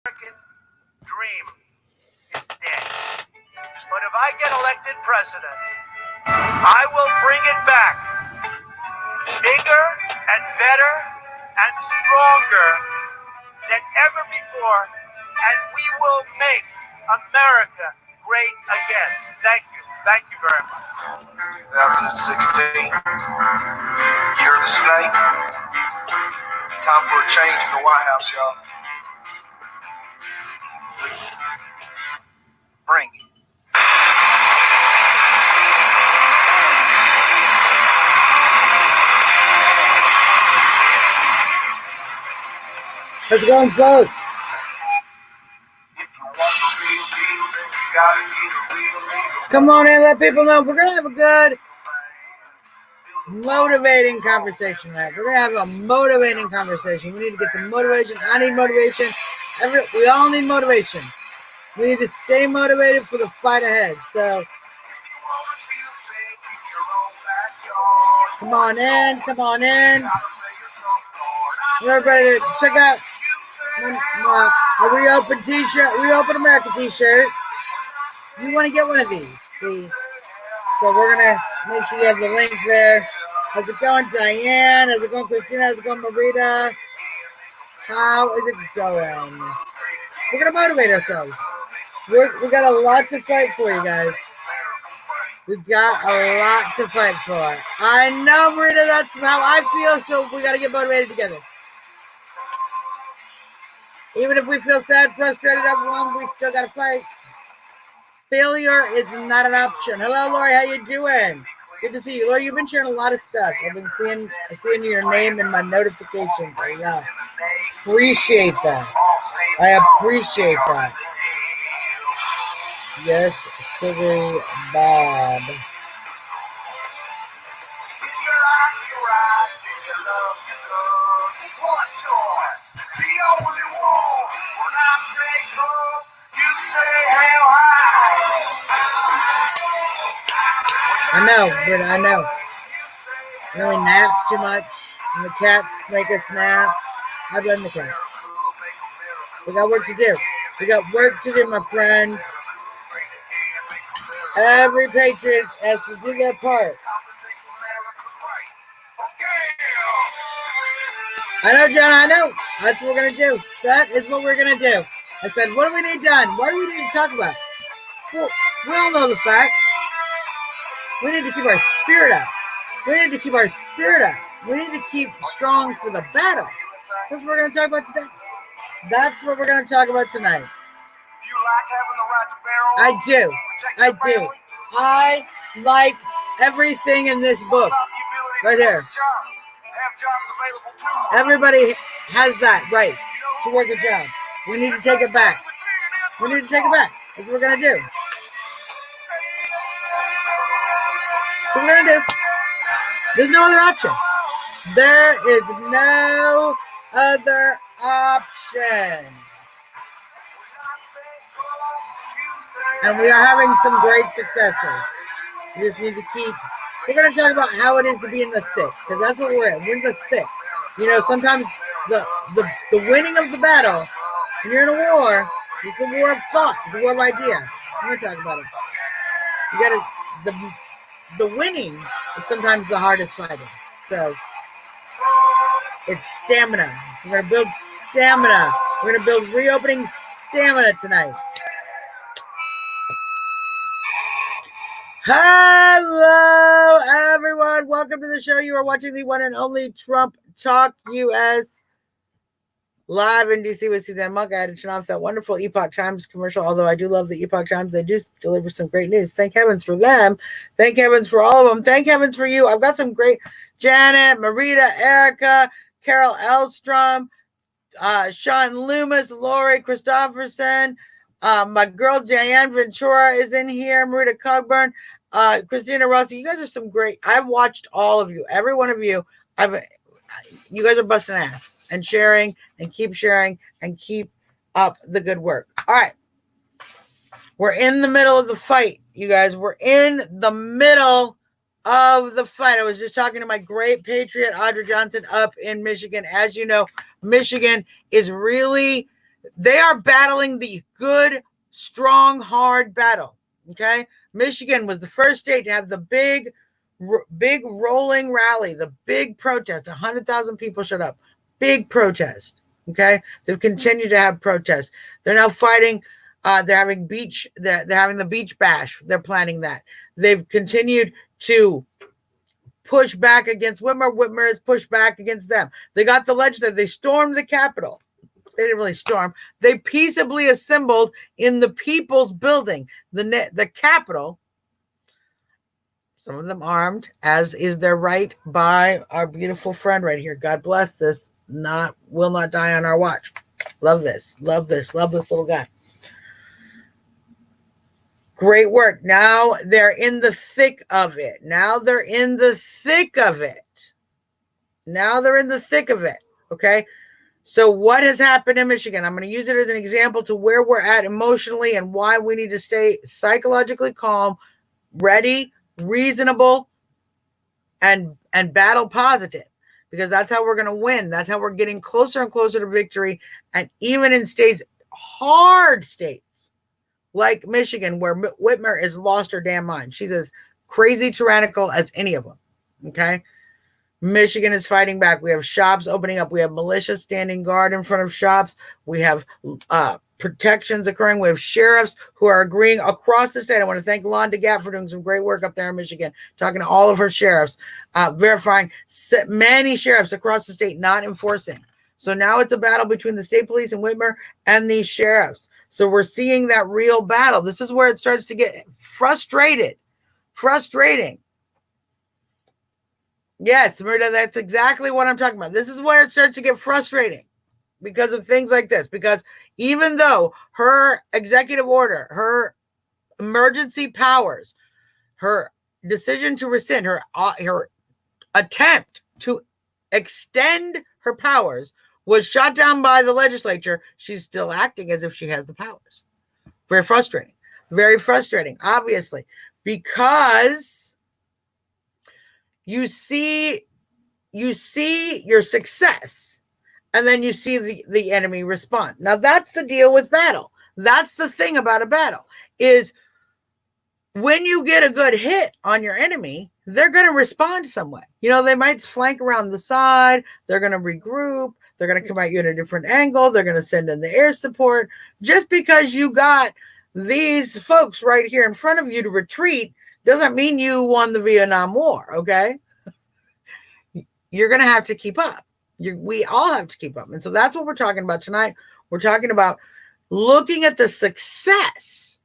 American dream is dead. But if I get elected president, I will bring it back bigger and better and stronger than ever before, and we will make America great again. Thank you. Thank you very much. 2016, year of the snake. Time for a change in the White House, y'all. Bring it. Let's go and vote. If you want the real deal, then you gotta get a real deal. Come on in, let people know. We're going to have a good, motivating conversation tonight. We're going to have a motivating conversation. We need to get some motivation. I need motivation. We all need motivation. We need to stay motivated for the fight ahead. So, come on in. Come on in. Everybody, check out a Reopen t-shirt, Reopen America t-shirts. You want to get one of these. So we're going to make sure you have the link there. How's it going, Diane? How's it going, Christina? How's it going, Marita? How is it going? We're going to motivate ourselves. We got a lot to fight for, you guys. We got a lot to fight for. I know, Marita, that's how I feel, so we got to get motivated together. Even if we feel sad, frustrated, overwhelmed, we still got to fight. Failure is not an option. Hello, Lori. How you doing? Good to see you. Lori, you've been sharing a lot of stuff. I've been seeing your name in my notifications. I appreciate that. I appreciate that. Yes, Siri Bob. I know, but I know. I really nap too much, and the cats make us nap. I blame the cats. We got work to do. We got work to do, my friend. Every patriot has to do their part. I know, John, I know. That's what we're going to do. That is what we're going to do. I said, what do we need done? What do we need to talk about? Well, we all know the facts. We need to keep our spirit up. We need to keep our spirit up. We need to keep strong for the battle. That's what we're going to talk about today. That's what we're going to talk about tonight. I do. I do. I like everything in this book. Right here. Everybody has that right to work a job. We need to take it back. We need to take it back. That's what we're going to do. That's what we're going to do. There's no other option. There is no other option. And we are having some great successes. We just need to keep. We're going to talk about how it is to be in the thick, because that's what we're in. We're in the thick. You know, sometimes the winning of the battle, when you're in a war, it's a war of thought. It's a war of idea. I'm going to talk about it. You got to. The winning is sometimes the hardest fighting. So it's stamina. We're going to build stamina. We're going to build reopening stamina tonight. Hello, everyone. Welcome to the show. You are watching the one and only Trump Talk US live in DC with Suzzanne Monk. I had to turn off that wonderful Epoch Times commercial, although I do love the Epoch Times. They do deliver some great news. Thank heavens for them. Thank heavens for all of them. Thank heavens for you. I've got some great Janet, Marita, Erica, Carol Elstrom, Sean Loomis, Lori Christopherson, my girl Diane Ventura is in here, Marita Cogburn, Christina Rossi. You guys are some great. I've watched all of you, every one of you. You guys are busting ass and sharing and keep up the good work. All right. We're in the middle of the fight, you guys. We're in the middle of the fight. I was just talking to my great patriot, Audra Johnson, up in Michigan. As you know, Michigan is really They are battling the good, strong, hard battle. Okay. Michigan was the first state to have the big rolling rally, the big protest. 100,000 people showed up. Big protest. Okay. They've continued to have protests. They're now fighting. They're having they're having the beach bash. They're planning that. They've continued to push back against Whitmer. Whitmer has pushed back against them. They got the legislature. They stormed the Capitol. They didn't really storm. They peaceably assembled in the People's Building, the Capitol. Some of them armed, as is their right, by our beautiful friend right here. God bless this. Will not die on our watch. Love this. Love this. Love this little guy. Great work. Now they're in the thick of it. Okay. So what has happened in Michigan? I'm going to use it as an example to where we're at emotionally and why we need to stay psychologically calm, ready, reasonable, and battle positive, because that's how we're going to win. That's how we're getting closer and closer to victory. And even in states, hard states like Michigan, where Whitmer has lost her damn mind. She's as crazy tyrannical as any of them. Okay. Michigan is fighting back. We have shops opening up. We have militia standing guard in front of shops. We have protections occurring. We have sheriffs who are agreeing across the state. I want to thank Londa Gap for doing some great work up there in Michigan, talking to all of her sheriffs, verifying many sheriffs across the state not enforcing. So now it's a battle between the state police and Whitmer and these sheriffs. So we're seeing that real battle. This is where it starts to get frustrating. Yes, Murda, that's exactly what I'm talking about. This is where it starts to get frustrating because of things like this. Because even though her executive order, her emergency powers, her decision to rescind, her attempt to extend her powers was shot down by the legislature, she's still acting as if she has the powers. Very frustrating. Very frustrating, obviously, because you see your success, and then you see the enemy respond. Now, that's the deal with battle. That's the thing about a battle, is when you get a good hit on your enemy, they're going to respond some way. They might flank around the side. They're going to regroup. They're going to come at you at a different angle. They're going to send in the air support. Just because you got these folks right here in front of you to retreat doesn't mean you won the Vietnam War, okay? You're going to have to keep up. We all have to keep up. And so that's what we're talking about tonight. We're talking about looking at the success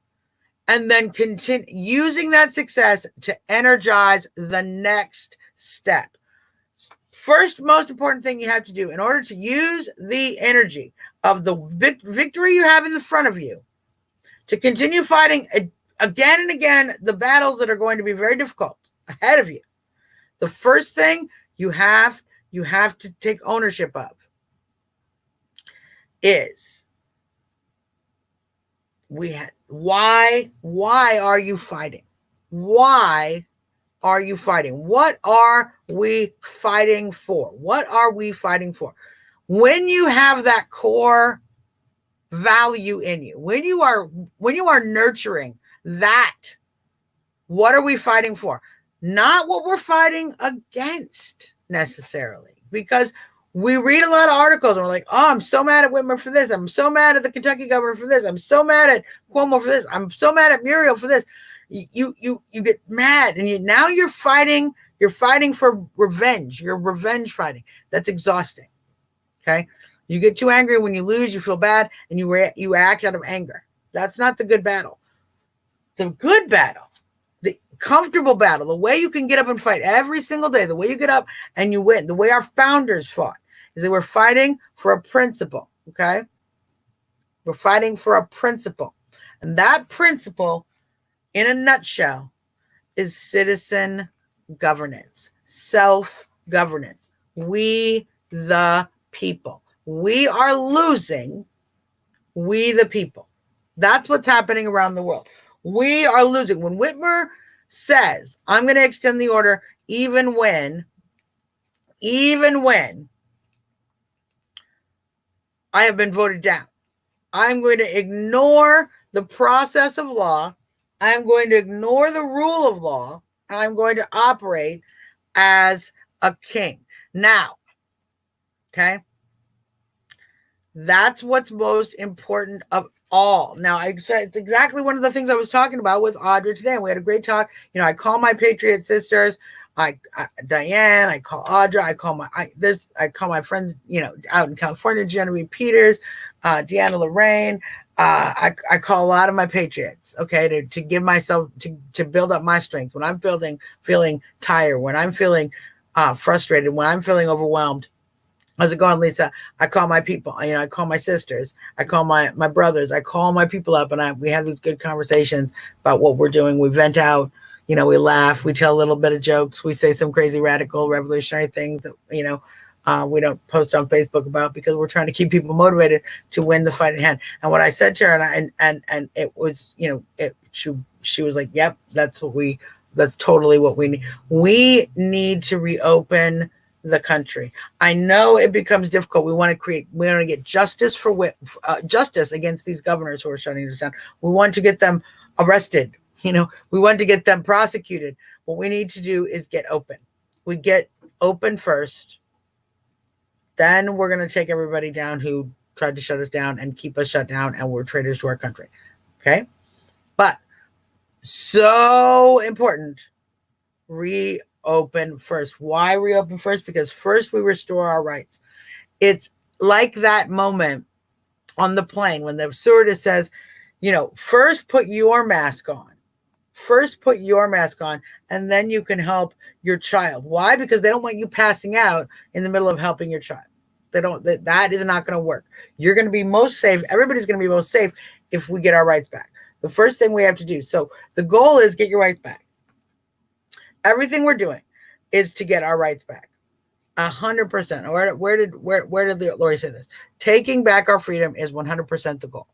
and then continue using that success to energize the next step. First, most important thing you have to do in order to use the energy of the victory you have in the front of you to continue fighting again and again the battles that are going to be very difficult ahead of you. The first thing you have to take ownership of is why are you fighting? Why are you fighting? What are we fighting for? What are we fighting for? When you have that core value in you, when you are nurturing that, what are we fighting for? Not what we're fighting against necessarily, because we read a lot of articles and we're like, oh, I'm so mad at Whitmer for this. I'm so mad at the Kentucky governor for this. I'm so mad at Cuomo for this. I'm so mad at Muriel for this. You get mad, and now you're fighting for revenge. You're revenge fighting. That's exhausting. Okay. You get too angry when you lose, you feel bad, and you act out of anger. That's not the good battle. The good battle, the comfortable battle, the way you can get up and fight every single day, the way you get up and you win, the way our founders fought, is they were fighting for a principle. Okay. We're fighting for a principle. And that principle, in a nutshell, is citizen governance, self-governance. We, the people. We are losing, we, the people. That's what's happening around the world. We are losing. When Whitmer says, I'm going to extend the order even when I have been voted down. I'm going to ignore the process of law. I'm going to ignore the rule of law. I'm going to operate as a king. Now, okay, that's what's most important of all. Now, it's exactly one of the things I was talking about with Audra today. We had a great talk. You know, I call my Patriot sisters. Diane, I call Audra, I call my friends, you know, out in California, Genevieve Peters, Deanna Lorraine. I call a lot of my patriots, okay, to give myself to build up my strength when I'm feeling tired, when I'm feeling frustrated, when I'm feeling overwhelmed. How's it going, Lisa? I call my people, you know, I call my sisters, I call my brothers, I call my people up, and we have these good conversations about what we're doing. We vent out. You know, we laugh, we tell a little bit of jokes, we say some crazy, radical, revolutionary things that, you know, we don't post on Facebook about, because we're trying to keep people motivated to win the fight at hand. And what I said to her, and it was, you know, she was like, yep, that's totally what we need. We need to reopen the country. I know it becomes difficult. We want to get justice justice against these governors who are shutting us down. We want to get them arrested. You know, we want to get them prosecuted. What we need to do is get open. We get open first. Then we're going to take everybody down who tried to shut us down and keep us shut down, and we're traitors to our country. Okay? But so important, reopen first. Why reopen first? Because first we restore our rights. It's like that moment on the plane when the stewardess says, you know, first put your mask on. First, put your mask on, and then you can help your child. Why? Because they don't want you passing out in the middle of helping your child. That is not going to work. You're going to be most safe. Everybody's going to be most safe if we get our rights back. The first thing we have to do. So the goal is get your rights back. Everything we're doing is to get our rights back. 100%. Where did Lori say this? Taking back our freedom is 100% the goal.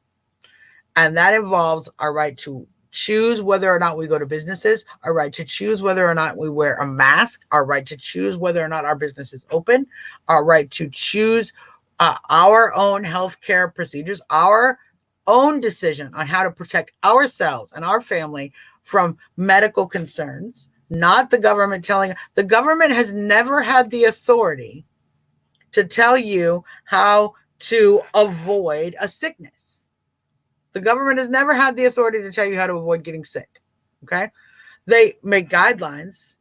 And that involves our right to choose whether or not we go to businesses, our right to choose whether or not we wear a mask, our right to choose whether or not our business is open, our right to choose our own healthcare procedures, our own decision on how to protect ourselves and our family from medical concerns, not the government telling. The government has never had the authority to tell you how to avoid a sickness. The government has never had the authority to tell you how to avoid getting sick. Okay? They make guidelines,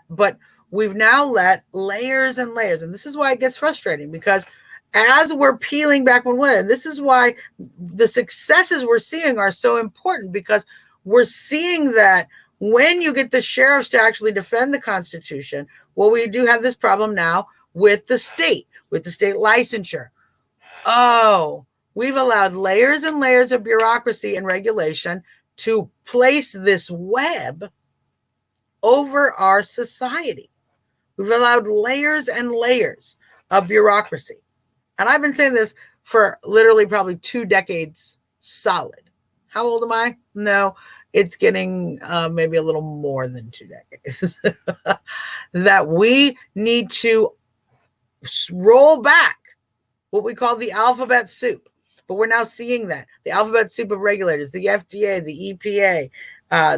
but we've now let layers and layers. And this is why it gets frustrating, because as we're peeling back one way, and this is why the successes we're seeing are so important, because we're seeing that when you get the sheriffs to actually defend the Constitution, well, we do have this problem now with the state licensure. Oh, we've allowed layers and layers of bureaucracy and regulation to place this web over our society. We've allowed layers and layers of bureaucracy. And I've been saying this for literally probably 2 decades solid. How old am I? No, it's getting maybe a little more than 2 decades. That we need to roll back what we call the alphabet soup. But we're now seeing that the alphabet soup of regulators, the FDA, the EPA,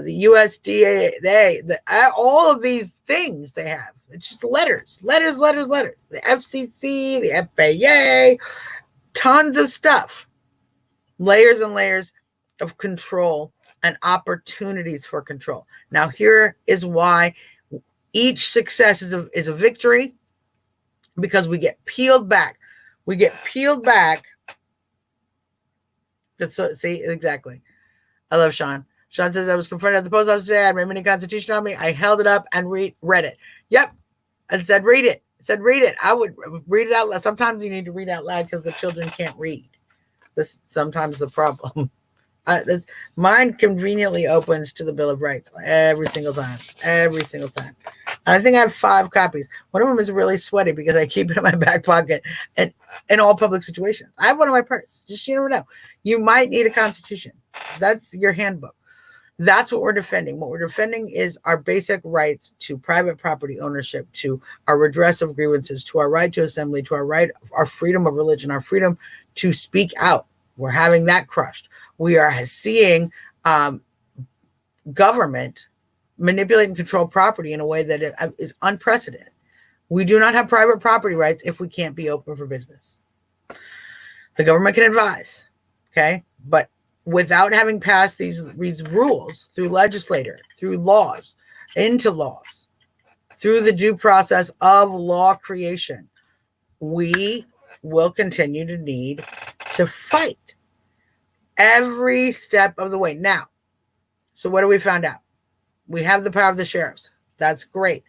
the USDA, all of these things they have. It's just letters. The FCC, the FAA, tons of stuff. Layers and layers of control and opportunities for control. Now, here is why each success is a victory, because we get peeled back. We get peeled back. See, exactly. I love Sean. Sean says, I was confronted at the post office today. I had my mini constitution on me. I held it up and read it. Yep. And said, read it. I would read it out loud. Sometimes you need to read out loud because the children can't read. This sometimes the problem. Mine conveniently opens to the Bill of Rights every single time. And I think I have 5 copies. One of them is really sweaty because I keep it in my back pocket and in all public situations. I have one in my purse. Just, you never know. You might need a constitution. That's your handbook. That's what we're defending. What we're defending is our basic rights to private property ownership, to our redress of grievances, to our right to assembly, to our freedom of religion, our freedom to speak out. We're having that crushed. We are seeing government manipulate and control property in a way that is unprecedented. We do not have private property rights if we can't be open for business. The government can advise, okay? But without having passed these rules through legislator, through laws, into laws, through the due process of law creation, we will continue to need to fight every step of the way. Now, so what do we find out? We have the power of the sheriffs. That's great.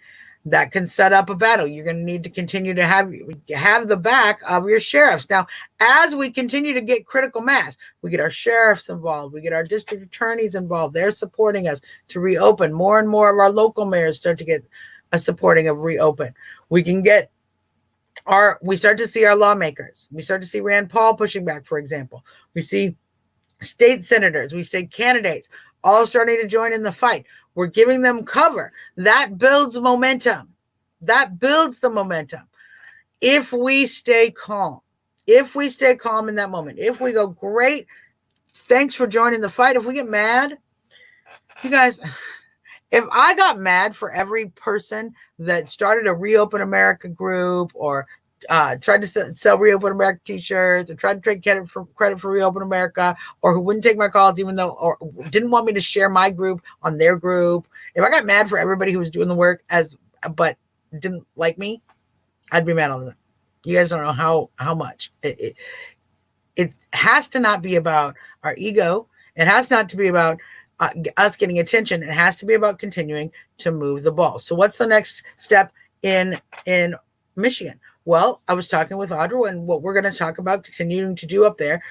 That can set up a battle. You're going to need to continue to have the back of your sheriffs. Now, as we continue to get critical mass, we get our sheriffs involved. We get our district attorneys involved. They're supporting us to reopen. More and more of our local mayors start to get a supporting of reopen. We start to see our lawmakers. We start to see Rand Paul pushing back, for example. We see state senators, we see candidates all starting to join in the fight. We're giving them cover. That builds momentum. That builds the momentum. If we stay calm in that moment, if we go, great, thanks for joining the fight. If we get mad, you guys, if I got mad for every person that started a Reopen America group or tried to sell Reopen America t-shirts or tried to trade credit for Reopen America, or who wouldn't take my calls even though, or didn't want me to share my group on their group. If I got mad for everybody who was doing the work but didn't like me, I'd be mad all the time. You guys don't know how much. It has to not be about our ego. It has not to be about us getting attention. It has to be about continuing to move the ball. So what's the next step in Michigan? Well, I was talking with Audra, and what we're going to talk about continuing to do up there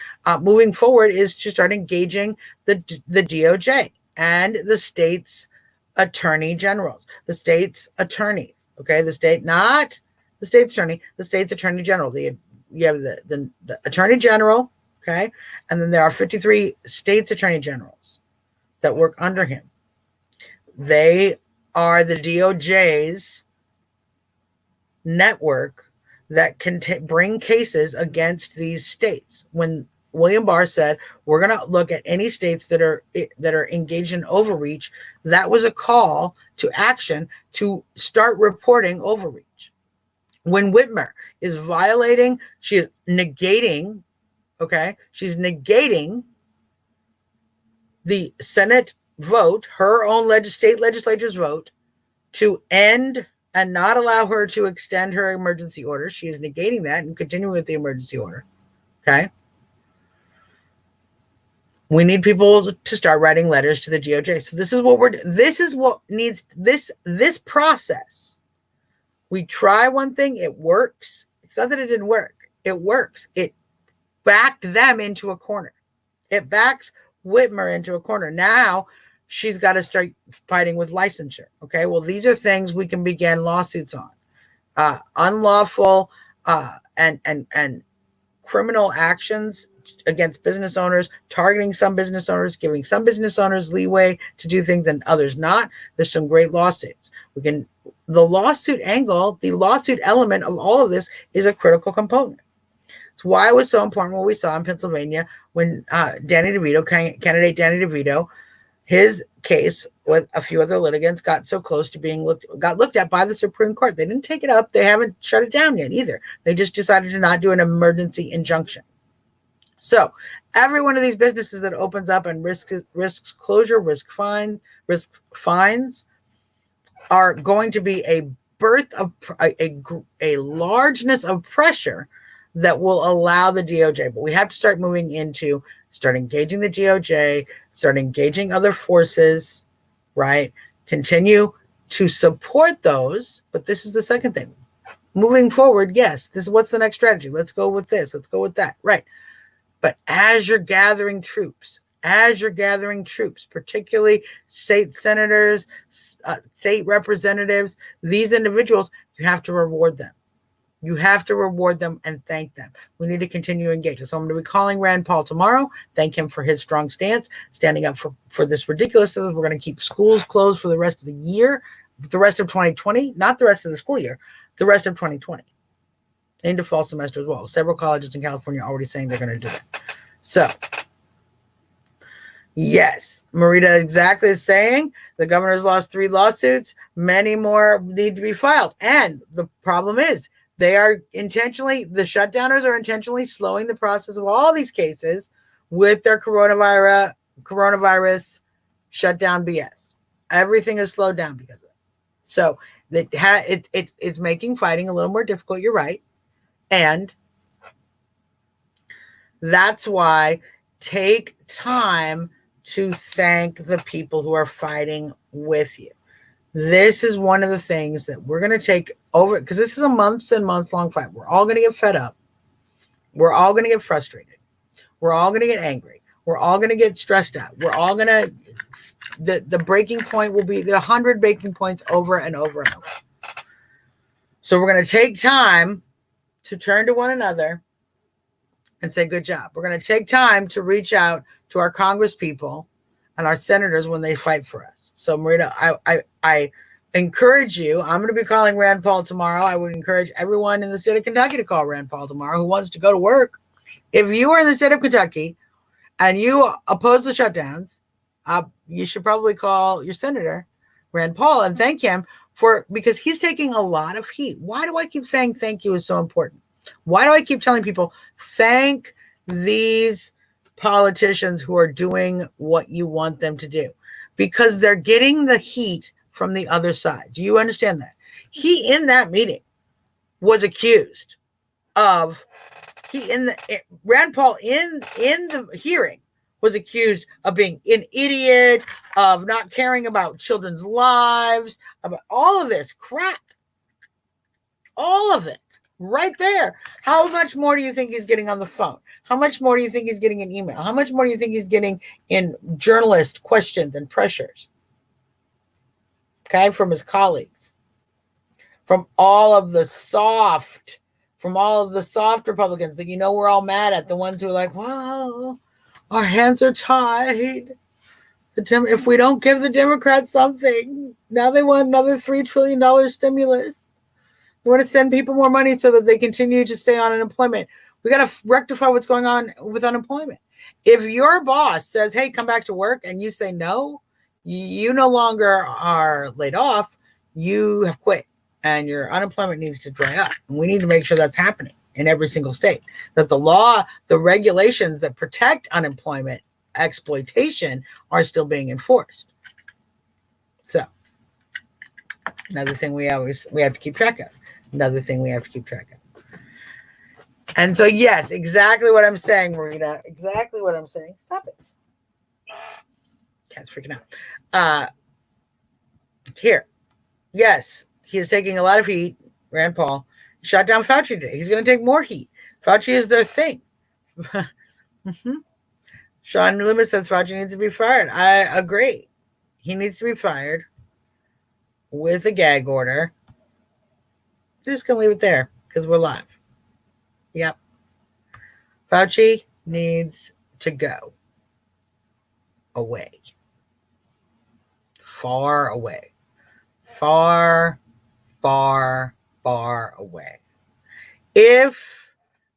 moving forward is to start engaging the DOJ and the state's attorney generals, the state's attorneys, okay? Not the state's attorney, the state's attorney general. You have the attorney general, okay? And then there are 53 state's attorney generals that work under him. They are the DOJ's network that can bring cases against these states. When William Barr said, we're going to look at any states that are engaged in overreach, that was a call to action to start reporting overreach. When Whitmer is violating, she is negating, okay? She's negating the Senate vote, her own state legislature's vote, to end and not allow her to extend her emergency order. She is negating that and continuing with the emergency order. Okay. We need people to start writing letters to the DOJ. So this is what needs this process. We try one thing, it works. It's not that it didn't work. It works. It backed them into a corner. It backs Whitmer into a corner. Now she's got to start fighting with licensure. Okay. Well, these are things we can begin lawsuits on. Unlawful and criminal actions against business owners, targeting some business owners, giving some business owners leeway to do things and others not. There's some great lawsuits. The lawsuit angle, the lawsuit element of all of this is a critical component. It's why it was so important what we saw in Pennsylvania when candidate Danny DeVito, his case with a few other litigants got so close to being looked at by the Supreme Court. They didn't take it up. They haven't shut it down yet either. They just decided to not do an emergency injunction. So every one of these businesses that opens up and risks closure, risks fines are going to be a birth of a largeness of pressure that will allow the DOJ. But we have to start start engaging the DOJ, start engaging other forces, right? Continue to support those. But this is the second thing. Moving forward, yes, what's the next strategy? Let's go with this. Let's go with that. Right. But as you're gathering troops, particularly state senators, state representatives, these individuals, you have to reward them. You have to reward them and thank them. We need to continue to engage. So I'm going to be calling Rand Paul tomorrow. Thank him for his strong stance, standing up for this ridiculousness. We're going to keep schools closed for the rest of the year, the rest of 2020, not the rest of the school year, the rest of 2020. Into fall semester as well. Several colleges in California are already saying they're going to do it. So, yes, Marita exactly is saying the governor's lost 3 lawsuits. Many more need to be filed. And the problem is the shutdowners are intentionally slowing the process of all these cases with their coronavirus shutdown BS. Everything is slowed down because of it. So it's making fighting a little more difficult. You're right. And that's why take time to thank the people who are fighting with you. This is one of the things that we're going to take over, because this is a months and months long fight. We're all going to get fed up. We're all going to get frustrated. We're all going to get angry. We're all going to get stressed out. We're all going to, the breaking point will be the 100 breaking points over and over and over. So we're going to take time to turn to one another and say, good job. We're going to take time to reach out to our Congress people and our senators when they fight for us. So, Marita, I encourage you. I'm going to be calling Rand Paul tomorrow. I would encourage everyone in the state of Kentucky to call Rand Paul tomorrow who wants to go to work. If you are in the state of Kentucky and you oppose the shutdowns, you should probably call your senator, Rand Paul, and thank him because he's taking a lot of heat. Why do I keep saying thank you is so important? Why do I keep telling people, thank these politicians who are doing what you want them to do? Because they're getting the heat from the other side. Do you understand that? He, in that meeting, was accused of, Rand Paul in the hearing was accused of being an idiot, of not caring about children's lives, about all of this crap. All of it. Right there. How much more do you think he's getting on the phone? How much more do you think he's getting in email? How much more do you think he's getting in journalist questions and pressures? Okay, from his colleagues. From all of the soft Republicans that we're all mad at, the ones who are like, well, our hands are tied. If we don't give the Democrats something, now they want another $3 trillion stimulus. We want to send people more money so that they continue to stay on unemployment. We got to rectify what's going on with unemployment. If your boss says, hey, come back to work, and you say no, you no longer are laid off, you have quit, and your unemployment needs to dry up. And we need to make sure that's happening in every single state, that the regulations that protect unemployment exploitation are still being enforced. So another thing we have to keep track of. And so, yes, exactly what I'm saying, Marita. Exactly what I'm saying. Stop it. Cat's freaking out. Here. Yes, he is taking a lot of heat. Rand Paul shot down Fauci today. He's going to take more heat. Fauci is their thing. Sean Loomis says Fauci needs to be fired. I agree. He needs to be fired with a gag order. Just gonna leave it there because we're live. Yep. Fauci needs to go away. Far away. Far, far, far away. If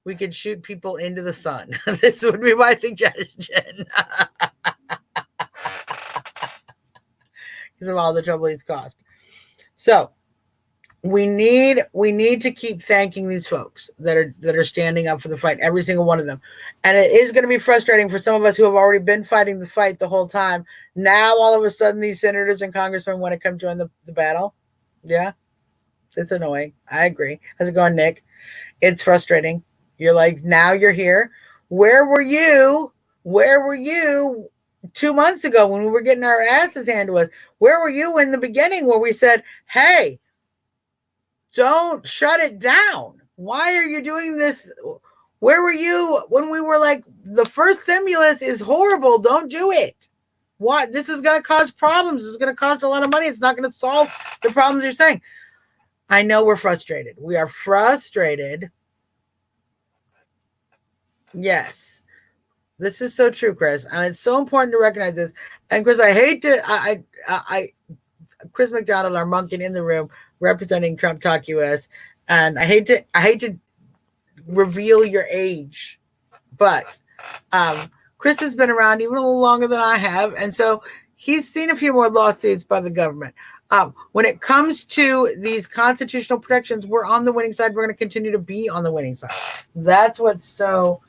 we could shoot people into the sun, this would be my suggestion. Because of all the trouble he's caused. So we need to keep thanking these folks that are standing up for the fight, every single one of them. And it is going to be frustrating for some of us who have already been fighting the fight the whole time. Now, all of a sudden, these senators and congressmen want to come join the battle. Yeah, it's annoying. I agree. How's it going, Nick? It's frustrating. You're like, now you're here. Where were you? 2 months ago when we were getting our asses handed to us? Where were you in the beginning where we said, hey, don't shut it down? Why are you doing this? Where were you when we were like, the first stimulus is horrible, don't do it? What? This is going to cause problems. This is going to cost a lot of money. It's not going to solve the problems you're saying. I know we're frustrated. We are frustrated. Yes. This is so true, Chris. And it's so important to recognize this. And Chris, I hate to, Chris McDonald, our monkin in the room, representing Trump Talk US. And I hate to reveal your age, but Chris has been around even a little longer than I have, and so he's seen a few more lawsuits by the government. When it comes to these constitutional protections, we're on the winning side. We're going to continue to be on the winning side. That's what's so...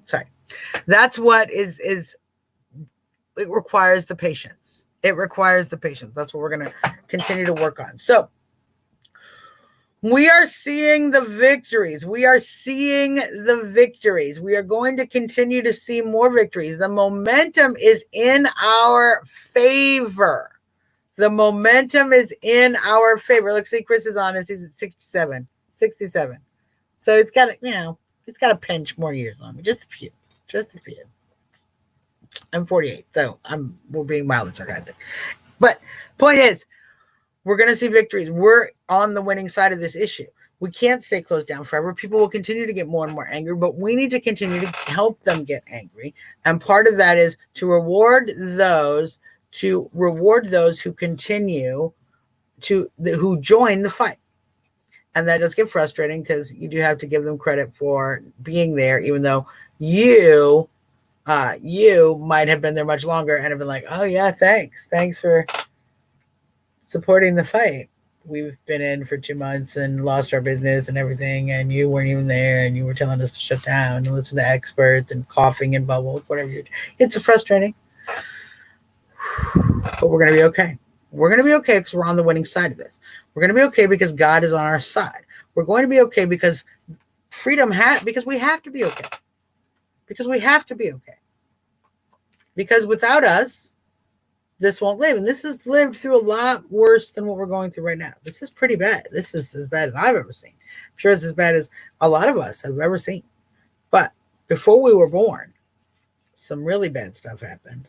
Sorry. That's what is it requires the patience. It requires the patience. That's what we're going to continue to work on. So we are seeing the victories. We are seeing the victories. We are going to continue to see more victories. The momentum is in our favor. The momentum is in our favor. Look, see, Chris is on. He's at 67. 67. So it's got to, it's got to pinch more years on me. Just a few. Just a few. I'm 48, so we're being mildly sarcastic. But point is, we're going to see victories. We're on the winning side of this issue. We can't stay closed down forever. People will continue to get more and more angry, but we need to continue to help them get angry. And part of that is to reward those who continue who join the fight. And that does get frustrating because you do have to give them credit for being there, even though you might have been there much longer and have been like, oh yeah, thanks for supporting the fight. We've been in for 2 months and lost our business and everything, and you weren't even there, and you were telling us to shut down and listen to experts and coughing and bubbles, whatever you're doing. It's frustrating, but we're going to be okay. We're going to be okay because we're on the winning side of this. We're going to be okay because God is on our side. We're going to be okay because because we have to be okay. Because we have to be okay. Because without us, this won't live. And this has lived through a lot worse than what we're going through right now. This is pretty bad. This is as bad as I've ever seen. I'm sure it's as bad as a lot of us have ever seen. But before we were born, some really bad stuff happened.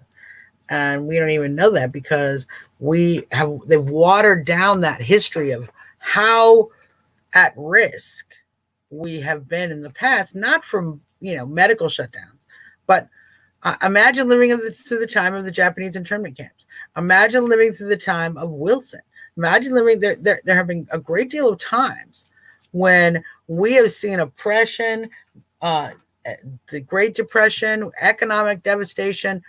And we don't even know that because they've watered down that history of how at risk we have been in the past, not from, medical shutdowns, but imagine living through the time of the Japanese internment camps. Imagine living through the time of Wilson. Imagine living there have been a great deal of times when we have seen oppression, the Great Depression, economic devastation.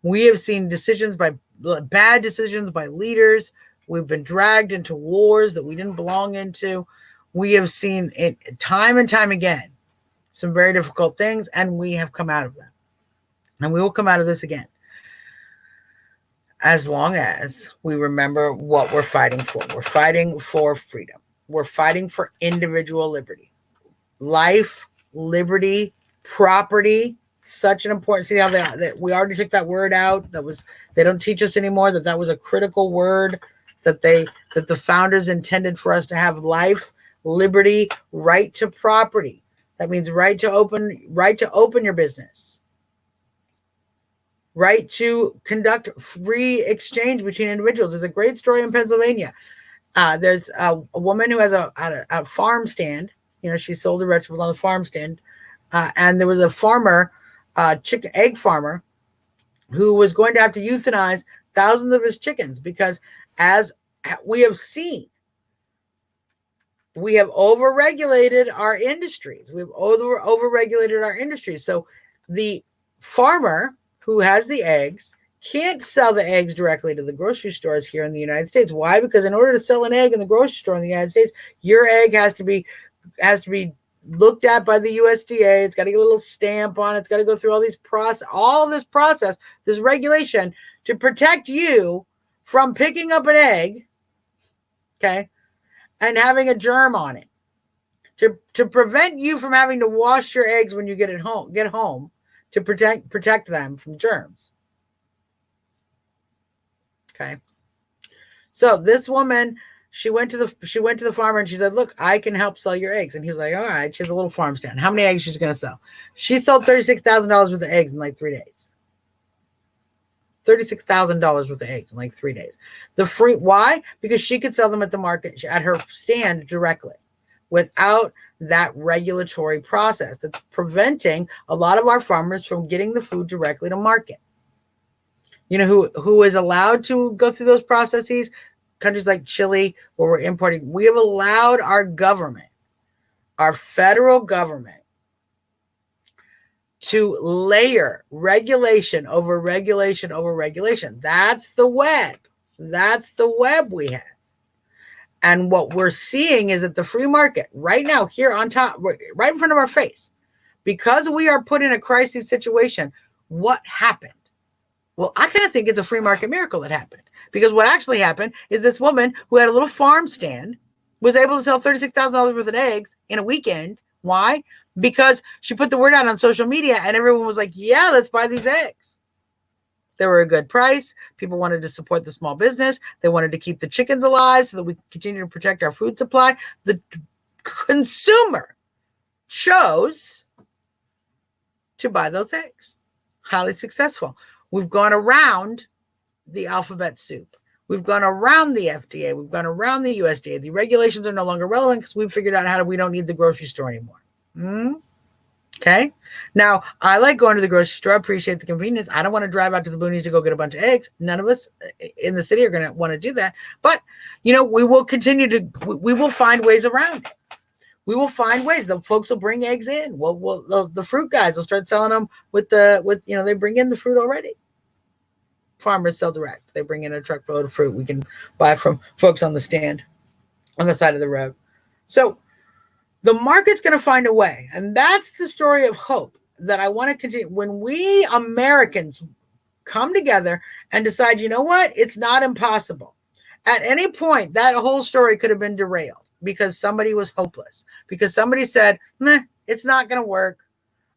We have seen bad decisions by leaders. We've been dragged into wars that we didn't belong into. We have seen it time and time again, some very difficult things, and we have come out of them. And we will come out of this again. As long as we remember what we're fighting for. We're fighting for freedom. We're fighting for individual liberty. Life, liberty, property. Such an important, see how we already took that word out. They don't teach us anymore that was a critical word that the founders intended for us to have: life, liberty, right to property. That means right to open your business, right to conduct free exchange between individuals. There's a great story in Pennsylvania. There's a woman who has a farm stand. She sold her vegetables on the farm stand, and there was a farmer. Egg farmer who was going to have to euthanize thousands of his chickens because, as we have seen, we have overregulated our industries. We've overregulated our industries. So the farmer who has the eggs can't sell the eggs directly to the grocery stores here in the United States. Why? Because in order to sell an egg in the grocery store in the United States, your egg has to be looked at by the USDA. It's got to get a little stamp on it. It's got to go through all this process, this regulation to protect you from picking up an egg, okay, and having a germ on it, to prevent you from having to wash your eggs when you get home, to protect them from germs. Okay. So this woman, she went to the farmer and she said, look, I can help sell your eggs. And he was like, all right. She has a little farm stand. How many eggs she's going to sell? She sold $36,000 worth of eggs in like 3 days. $36,000 worth of eggs in like 3 days. Why? Because she could sell them at the market, at her stand directly, without that regulatory process that's preventing a lot of our farmers from getting the food directly to market. Who is allowed to go through those processes? countries like Chile, where we're importing, we have allowed our government, our federal government, to layer regulation over regulation over regulation. That's the web. That's the web we have. And what we're seeing is that the free market right now, here on top, right in front of our face, because we are put in a crisis situation, what happened? Well, I kind of think it's a free market miracle that happened, because what actually happened is this woman who had a little farm stand was able to sell $36,000 worth of eggs in a weekend. Why? Because she put the word out on social media and everyone was like, yeah, let's buy these eggs. They were a good price. People wanted to support the small business. They wanted to keep the chickens alive so that we continue to protect our food supply. The consumer chose to buy those eggs. Highly successful. We've gone around the alphabet soup. We've gone around the FDA. We've gone around the USDA. The regulations are no longer relevant because we've figured out we don't need the grocery store anymore. Okay. Now, I like going to the grocery store. I appreciate the convenience. I don't want to drive out to the boonies to go get a bunch of eggs. None of us in the city are going to want to do that. But, we will continue we will find ways around it. We will find ways. The folks will bring eggs in. The fruit guys will start selling them they bring in the fruit already. Farmers sell direct. They bring in a truckload of fruit. We can buy from folks on the stand on the side of the road. So the market's going to find a way. And that's the story of hope that I want to continue. When we Americans come together and decide, you know what? It's not impossible. At any point, that whole story could have been derailed because somebody was hopeless. Because somebody said, meh, it's not going to work.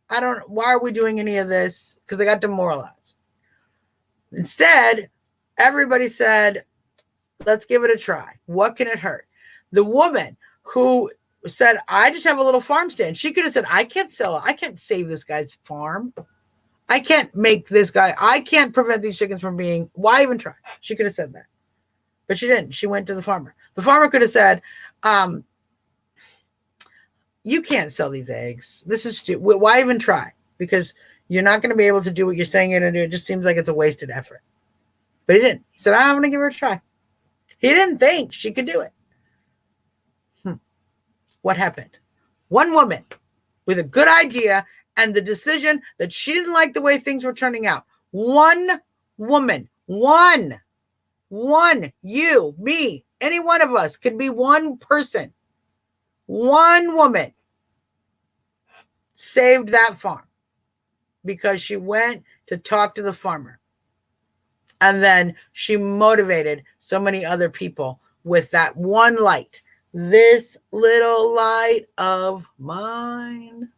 Why are we doing any of this? Because they got demoralized. Instead, everybody said, let's give it a try. What can it hurt? The woman who said, I just have a little farm stand. She could have said, I can't save this guy's farm. I can't prevent these chickens from being, why even try? She could have said that. But she didn't. She went to the farmer. The farmer could have said, you can't sell these eggs. This is stupid. Why even try? Because you're not going to be able to do what you're saying you're going to do. It just seems like it's a wasted effort. But he didn't. He said, I'm going to give her a try. He didn't think she could do it. What happened? One woman with a good idea and the decision that she didn't like the way things were turning out. One woman, one, you, me, any one of us could be one person. One woman saved that farm because she went to talk to the farmer. And then she motivated so many other people with that one light. This little light of mine,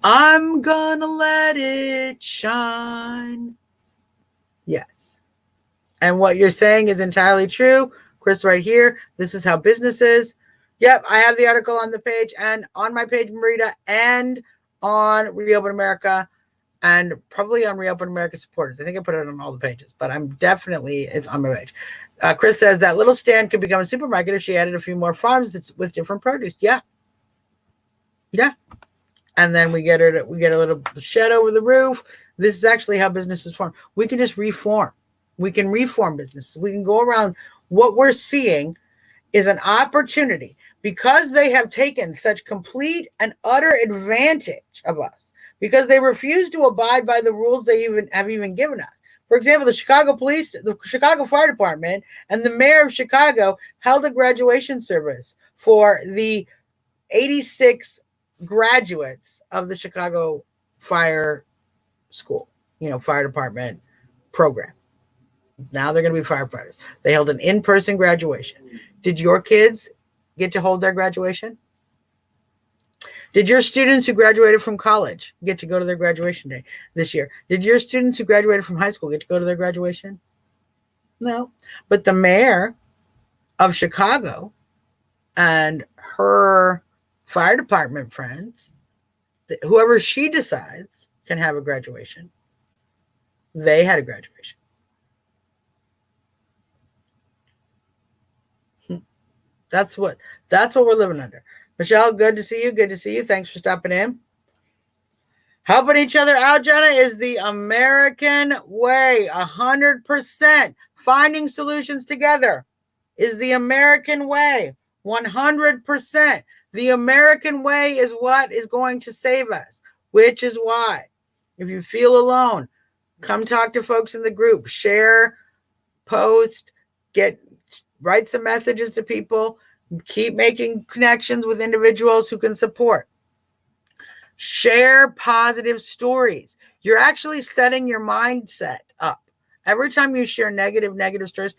I'm gonna let it shine. Yes. And what you're saying is entirely true. Chris, right here, this is how business is. Yep, I have the article on the page and on my page, Marita, and on Reopen America, and probably on Reopen America supporters. I think I put it on all the pages, but it's on my page. Chris says that little stand could become a supermarket if she added a few more farms with different produce. Yeah. And then we get a little shed over the roof. This is actually how businesses form. We can just reform. We can reform businesses. We can go around. What we're seeing is an opportunity because they have taken such complete and utter advantage of us, because they refuse to abide by the rules they have given us. For example, the Chicago Fire Department and the mayor of Chicago held a graduation service for the 86 graduates of the Chicago Fire School, fire department program. Now they're going to be firefighters. They held an in-person graduation. Did your kids get to hold their graduation? Did your students who graduated from college get to go to their graduation day this year? Did your students who graduated from high school get to go to their graduation? No. But the mayor of Chicago and her fire department friends, whoever she decides can have a graduation, they had a graduation. That's what we're living under. Michelle, good to see you. Good to see you. Thanks for stopping in. Helping each other out, Jenna, is the American way. 100%. Finding solutions together is the American way. 100%. The American way is what is going to save us, which is why, if you feel alone, come talk to folks in the group, share, post, write some messages to people, keep making connections with individuals who can support. Share positive stories. You're actually setting your mindset up. Every time you share negative stories,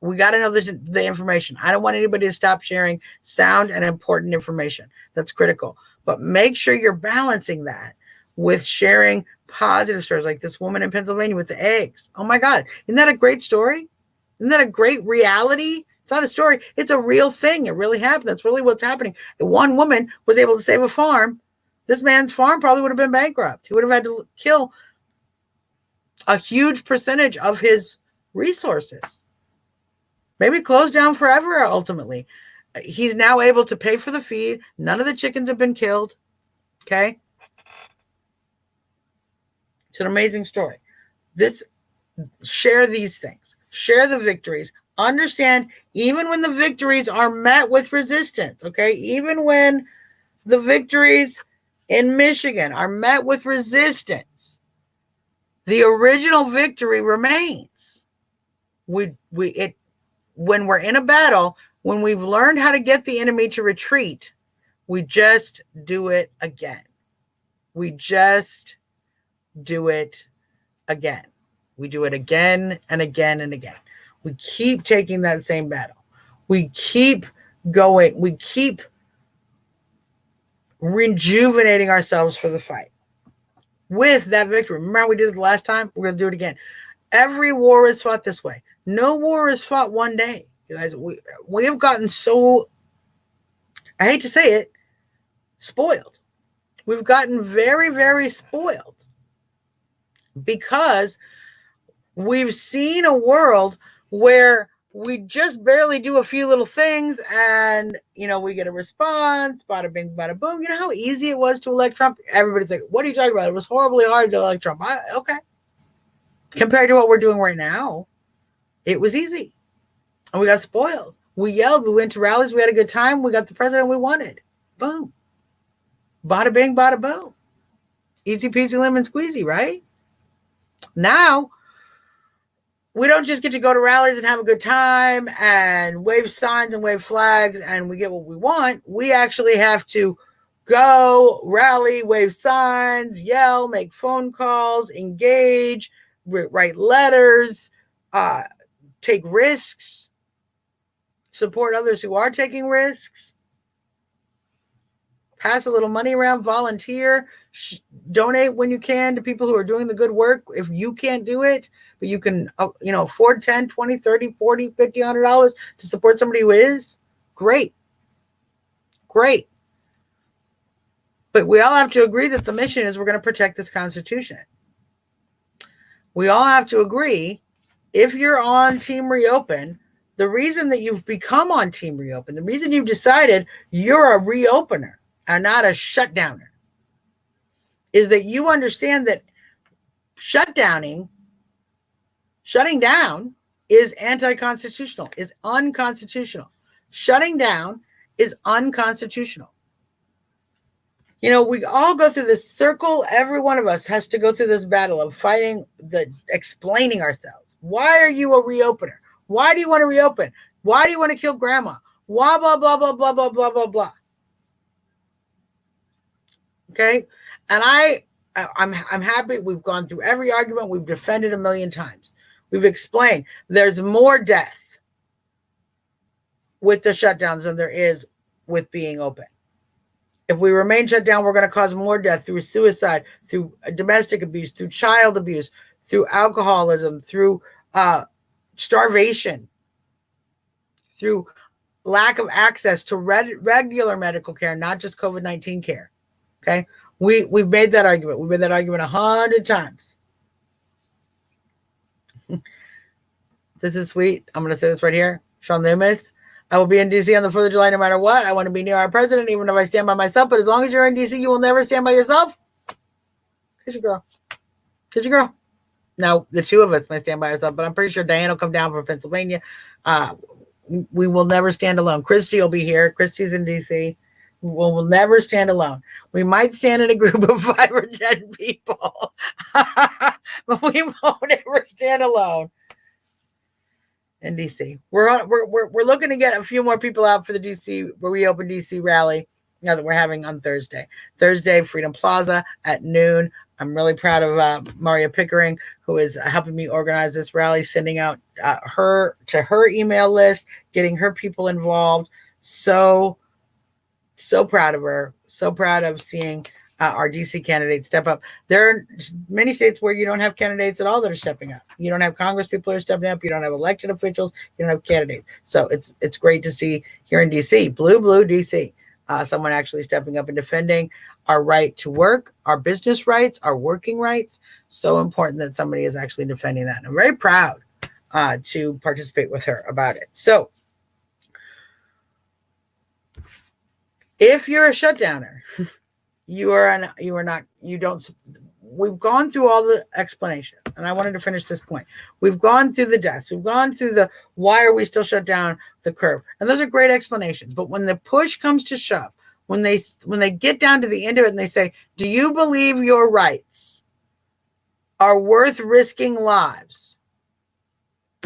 we got to know the information. I don't want anybody to stop sharing sound and important information. That's critical. But make sure you're balancing that with sharing positive stories, like this woman in Pennsylvania with the eggs. Oh my God. Isn't that a great story? Isn't that a great reality? It's not a story. It's a real thing. It really happened. That's really what's happening. One woman was able to save a farm. This man's farm probably would have been bankrupt. He would have had to kill a huge percentage of his resources. Maybe close down forever ultimately. He's now able to pay for the feed. None of the chickens have been killed. Okay? It's an amazing story. Share these things. Share the victories. Understand, even when the victories are met with resistance, okay? Even when the victories in Michigan are met with resistance, the original victory remains. When we're in a battle, when we've learned how to get the enemy to retreat, we just do it again. We just do it again. We do it again and again and again. We keep taking that same battle. We keep going. We keep rejuvenating ourselves for the fight with that victory. Remember how we did it the last time? We're going to do it again. Every war is fought this way. No war is fought one day. You guys, we have gotten so, I hate to say it, spoiled. We've gotten very, very spoiled because we've seen a world where we just barely do a few little things and, we get a response, bada bing, bada boom. You know how easy it was to elect Trump? Everybody's like, what are you talking about? It was horribly hard to elect Trump. Okay. Compared to what we're doing right now, it was easy. And we got spoiled. We yelled. We went to rallies. We had a good time. We got the president we wanted. Boom. Bada bing, bada boom. Easy peasy lemon squeezy, right? Now, we don't just get to go to rallies and have a good time and wave signs and wave flags and we get what we want. We actually have to go rally, wave signs, yell, make phone calls, engage, write letters, take risks, support others who are taking risks, pass a little money around, volunteer, donate when you can to people who are doing the good work. If you can't do it, but you can, afford $10, $20, $30, $40, $50, $100 to support somebody who is, great. Great. But we all have to agree that the mission is we're going to protect this Constitution. We all have to agree, if you're on Team Reopen, the reason that you've become on Team Reopen, the reason you've decided you're a reopener and not a shutdowner, is that you understand that shutting down is anti-constitutional, is unconstitutional. Shutting down is unconstitutional. We all go through this circle. Every one of us has to go through this battle of fighting, explaining ourselves. Why are you a reopener? Why do you want to reopen? Why do you want to kill grandma? Blah, blah, blah, blah, blah, blah, blah, blah, blah. Okay? And I'm happy we've gone through every argument. We've defended a million times. We've explained there's more death with the shutdowns than there is with being open. If we remain shut down, we're going to cause more death through suicide, through domestic abuse, through child abuse, through alcoholism, through starvation, through lack of access to regular medical care, not just COVID-19 care. Okay? We've made that argument. We've made that argument 100 times. This is sweet. I'm going to say this right here. Sean Loomis. I will be in D.C. on the 4th of July no matter what. I want to be near our president, even if I stand by myself. But as long as you're in D.C., you will never stand by yourself. Kiss your girl. Kiss your girl. Now, the two of us might stand by ourselves, but I'm pretty sure Diane will come down from Pennsylvania. we will never stand alone. Christy will be here. Christy's in DC. We'll never stand alone. We might stand in a group of 5 or 10 people, but we won't ever stand alone in DC. We're looking to get a few more people out for the DC Reopen DC rally that we're having on Thursday. Freedom Plaza at noon. I'm really proud of Maria Pickering, who is helping me organize this rally, sending out her email list, getting her people involved. So proud of her. So proud of seeing our DC candidates step up. There are many states where you don't have candidates at all that are stepping up. You don't have Congress people who are stepping up. You don't have elected officials. You don't have candidates. So it's great to see here in DC, blue DC, someone actually stepping up and defending our right to work, our business rights, our working rights. So important that somebody is actually defending that. And I'm very proud to participate with her about it. So if you're a shutdowner, we've gone through all the explanation, and I wanted to finish this point. We've gone through the deaths. We've gone through the why are we still shut down the curve. And those are great explanations. But when the push comes to shove, when they get down to the end of it and they say, do you believe your rights are worth risking lives?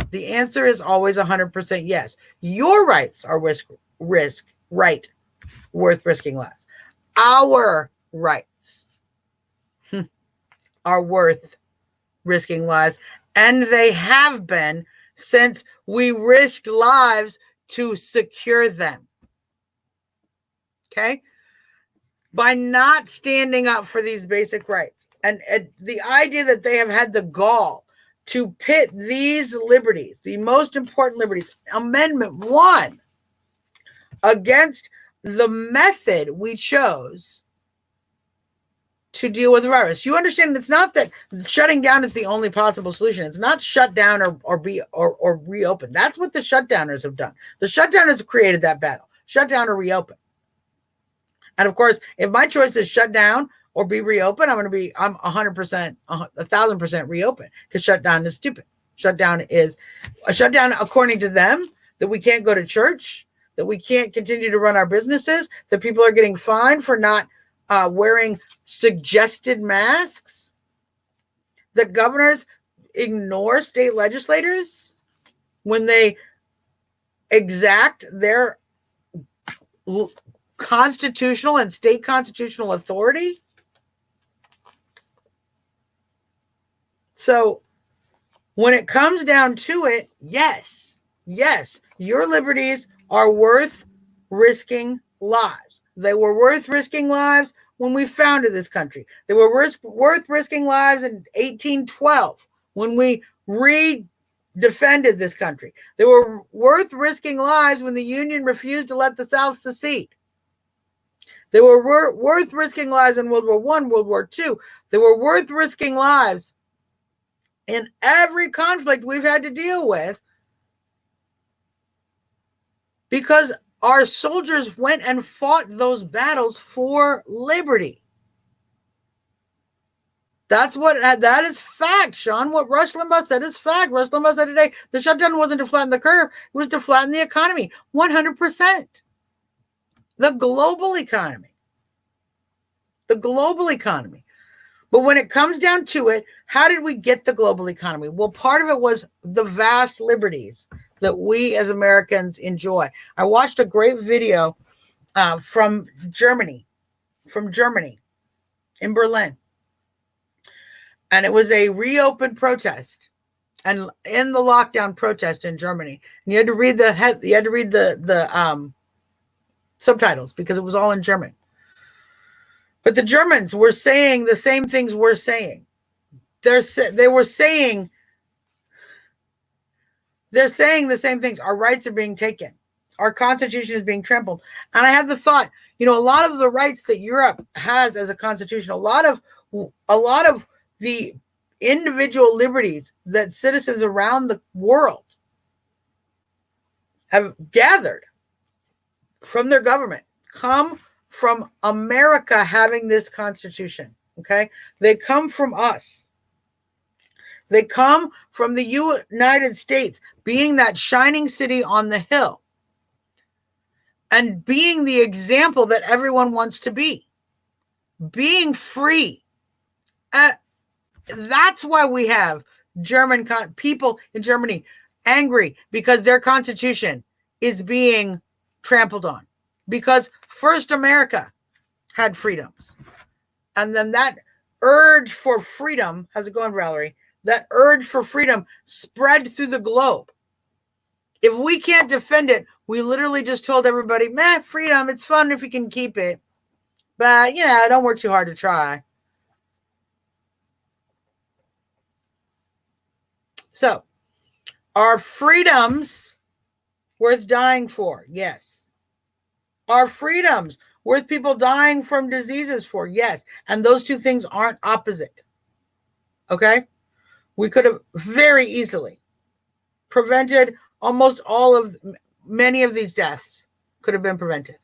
The answer is always 100% yes. Your rights are worth risking lives. Our rights are worth risking lives, and they have been since we risked lives to secure them. Okay? By not standing up for these basic rights. And the idea that they have had the gall to pit these liberties, the most important liberties, Amendment 1, against the method we chose to deal with the virus. You understand it's not that shutting down is the only possible solution. It's not shut down or reopen. That's what the shutdowners have done. The shutdowners have created that battle. Shut down or reopen. And of course, if my choice is shut down or be reopened, I'm 100%, 1,000% reopen, because shutdown is stupid. Shutdown is a shutdown according to them, that we can't go to church, that we can't continue to run our businesses, that people are getting fined for not wearing suggested masks, that governors ignore state legislators when they exact their constitutional and state constitutional authority. So when it comes down to it, yes, your liberties are worth risking lives. They were worth risking lives when we founded this country. They were worth risking lives in 1812 when we defended this country. They were worth risking lives when the Union refused to let the South secede. They were worth risking lives in World War I, World War II. They were worth risking lives in every conflict we've had to deal with, because our soldiers went and fought those battles for liberty. That is fact, Sean. What Rush Limbaugh said is fact. Rush Limbaugh said today, the shutdown wasn't to flatten the curve, it was to flatten the economy. 100%. The global economy. But when it comes down to it, how did we get the global economy? Well, part of it was the vast liberties that we as Americans enjoy. I watched a great video from Germany, in Berlin. And it was a reopened protest, and in the lockdown protest in Germany. And you had to read the subtitles because it was all in German. But the Germans were saying the same things we're saying. They're saying the same things. Our rights are being taken. Our constitution is being trampled. And I had the thought, a lot of the rights that Europe has as a constitution, a lot of the individual liberties that citizens around the world have gathered from their government come from America having this constitution. Okay? They come from us. They come from the United States, being that shining city on the hill and being the example that everyone wants to be, being free. That's why we have German people in Germany angry because their constitution is being trampled on, because first America had freedoms. And then that urge for freedom, how's it going, Valerie? That urge for freedom spread through the globe. If we can't defend it, we literally just told everybody, freedom, it's fun if you can keep it. But, don't work too hard to try. So, are freedoms worth dying for? Yes. Are freedoms worth people dying from diseases for? Yes. And those two things aren't opposite. Okay? We could have very easily prevented many of these deaths could have been prevented.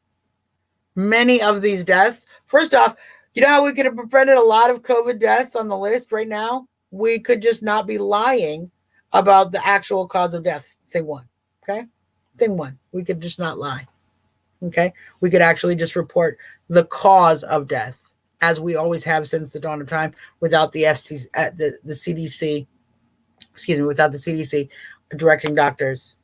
Many of these deaths. First off, you know how we could have prevented a lot of COVID deaths on the list right now? We could just not be lying about the actual cause of death. Thing one. Okay? Thing one. We could just not lie. Okay? We could actually just report the cause of death, as we always have since the dawn of time, without the CDC, without the CDC directing doctors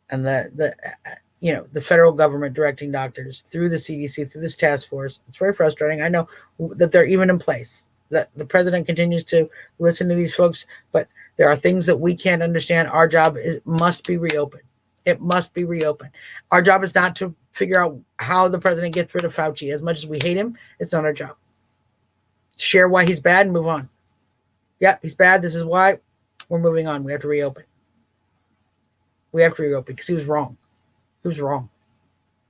and the federal government directing doctors through the CDC, through this task force. It's very frustrating. I know that they're even in place, that the president continues to listen to these folks, but there are things that we can't understand. Our job must be reopened. It must be reopened. Our job is not to figure out how the president gets rid of Fauci. As much as we hate him, it's not our job. Share why he's bad and move on. Yeah, he's bad. This is why. We're moving on. We have to reopen. We have to reopen because he was wrong. He was wrong.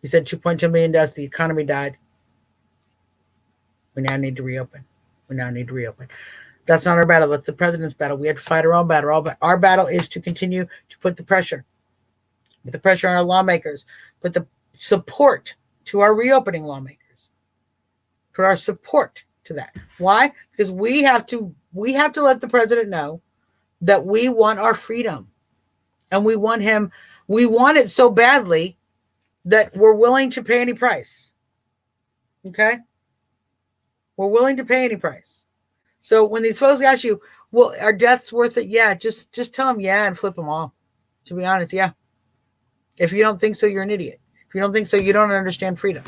He said 2.2 million deaths. The economy died. We now need to reopen. That's not our battle. That's the president's battle. We have to fight our own battle. Our battle is to continue to put the pressure on our lawmakers, put the support to our reopening lawmakers, put our support to that. Why? Because we have to let the president know that we want our freedom, and we want it so badly that we're willing to pay any price. Okay? We're willing to pay any price. So when these folks ask you, well, are deaths worth it? Yeah, just tell them yeah and flip them all. To be honest, yeah. If you don't think so, you're an idiot. If you don't think so, you don't understand freedom.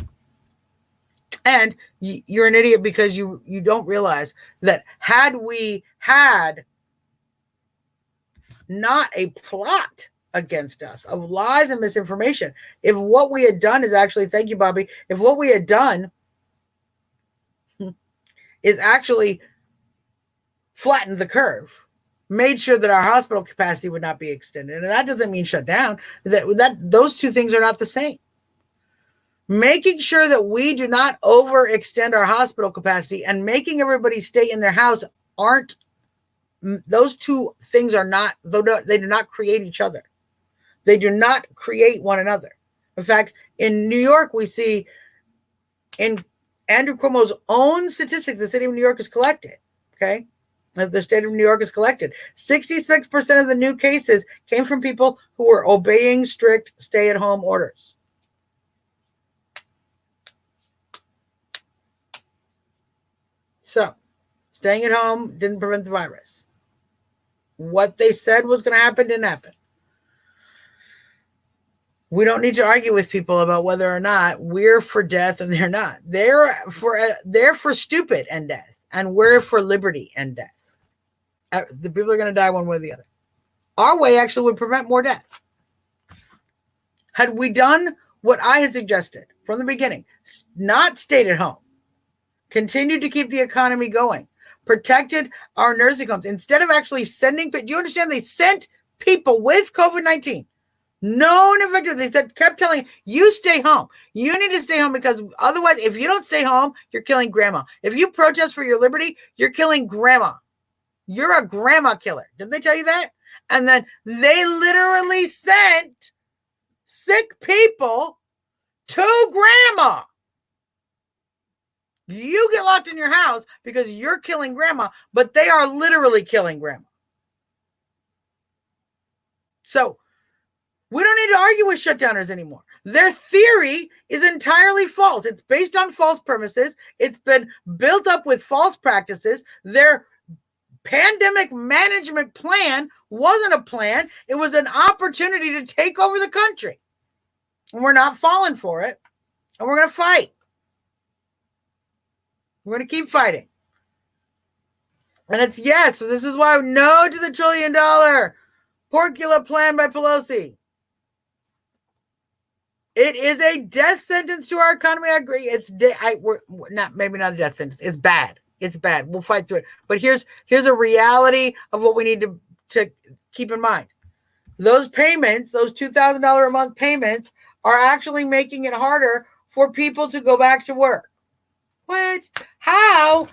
And you're an idiot because you don't realize that had we had not a plot against us of lies and misinformation, if what we had done is actually, thank you, Bobby, if what we had done is actually flattened the curve, made sure that our hospital capacity would not be extended, and that doesn't mean shut down, that those two things are not the same. Making sure that we do not overextend our hospital capacity and making everybody stay in their house those two things are not, they do not create each other. They do not create one another. In fact, in New York, we see in Andrew Cuomo's own statistics, the city of New York has collected, okay? The state of New York has collected. 66% of the new cases came from people who were obeying strict stay-at-home orders. So, staying at home didn't prevent the virus. What they said was going to happen didn't happen. We don't need to argue with people about whether or not we're for death and they're not. They're for stupid and death, and we're for liberty and death. The people are going to die one way or the other. Our way actually would prevent more death. Had we done what I had suggested from the beginning, not stayed at home, continued to keep the economy going, protected our nursing homes, instead of actually sending, do you understand they sent people with COVID-19, known infected, they kept telling you stay home. You need to stay home because otherwise, if you don't stay home, you're killing grandma. If you protest for your liberty, you're killing grandma. You're a grandma killer. Didn't they tell you that? And then they literally sent sick people to grandma. You get locked in your house because you're killing grandma, but they are literally killing grandma. So we don't need to argue with shutdowners anymore. Their theory is entirely false. It's based on false premises. It's been built up with false practices. Their pandemic management plan wasn't a plan. It was an opportunity to take over the country. And we're not falling for it. And we're going to fight. We're going to keep fighting. And it's yes. This is why no to the $1 trillion Porcula plan by Pelosi. It is a death sentence to our economy. I agree. We're not, maybe not a death sentence. It's bad. It's bad. We'll fight through it. But here's a reality of what we need to keep in mind. Those payments, those $2,000 a month payments, are actually making it harder for people to go back to work. What? How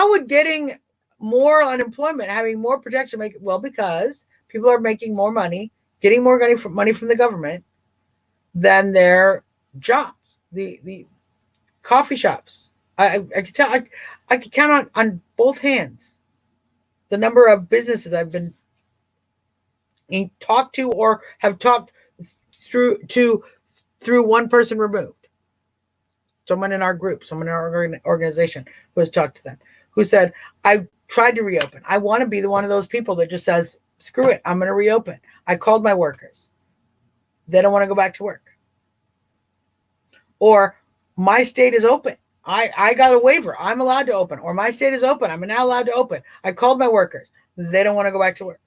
would getting more unemployment, having more protection make it? Well, because people are making more money, getting more money from the government than their jobs. The coffee shops. I could tell. I could count on both hands the number of businesses I've been talked to or have talked through one person removed. Someone in our group, someone in our organization who has talked to them, who said, I tried to reopen. I want to be one of those people that just says, screw it, I'm going to reopen. I called my workers. They don't want to go back to work. Or my state is open. I got a waiver. I'm allowed to open. Or my state is open. I'm now allowed to open. I called my workers. They don't want to go back to work.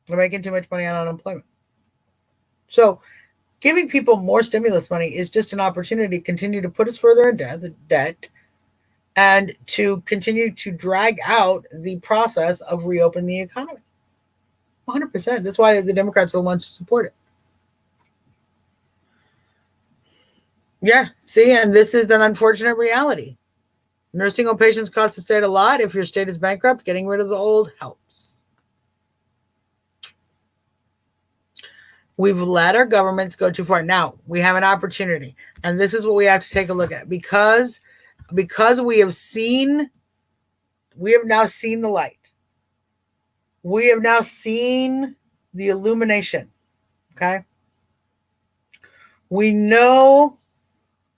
They're making too much money on unemployment. So giving people more stimulus money is just an opportunity to continue to put us further in debt and to continue to drag out the process of reopening the economy. 100%. That's why the Democrats are the ones who support it. Yeah, see, and this is an unfortunate reality. Nursing home patients cost the state a lot. If your state is bankrupt, getting rid of the old helps. We've let our governments go too far. Now, we have an opportunity, and this is what we have to take a look at. Because we have now seen the light. We have now seen the illumination, okay? We know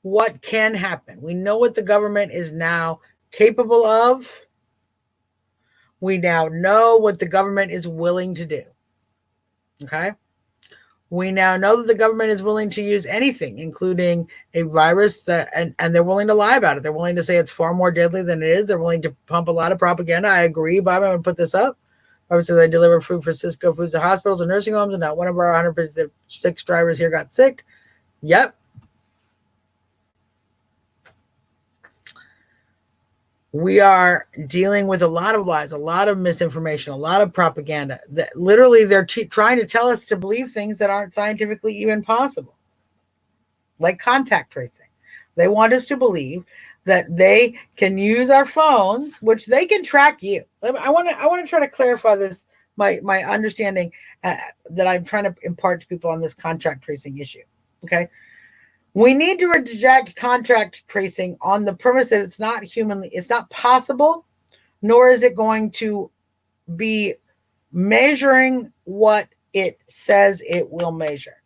what can happen. We know what the government is now capable of. We now know what the government is willing to do. Okay? We now know that the government is willing to use anything, including a virus and they're willing to lie about it. They're willing to say it's far more deadly than it is. They're willing to pump a lot of propaganda. I agree, Bob. I'm going to put this up. Bob says, I deliver food for Cisco Foods to hospitals and nursing homes, and not one of our 106 drivers here got sick. Yep. We are dealing with a lot of lies, a lot of misinformation, a lot of propaganda that literally they're trying to tell us to believe things that aren't scientifically even possible, like contact tracing. They want us to believe that they can use our phones, which they can track you. I want to try to clarify this, my understanding that I'm trying to impart to people on this contact tracing issue. Okay. We need to reject contact tracing on the premise that it's not possible, nor is it going to be measuring what it says it will measure.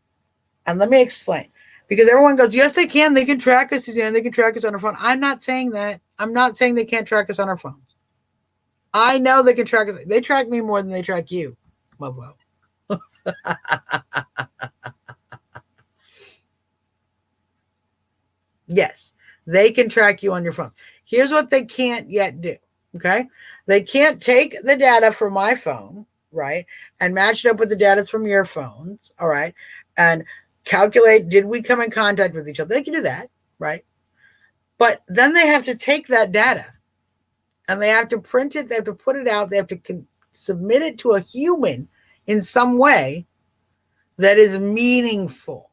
And let me explain. Because everyone goes, yes, they can track us, Suzzanne, they can track us on our phone. I'm not saying that. I'm not saying they can't track us on our phones. I know they can track us. They track me more than they track you, Mobo. Yes, they can track you on your phone. Here's what they can't yet do, okay? They can't take the data from my phone, right, and match it up with the data from your phones, all right, and calculate, did we come in contact with each other? They can do that, right? But then they have to take that data, and they have to print it, they have to put it out, they have to submit it to a human in some way that is meaningful.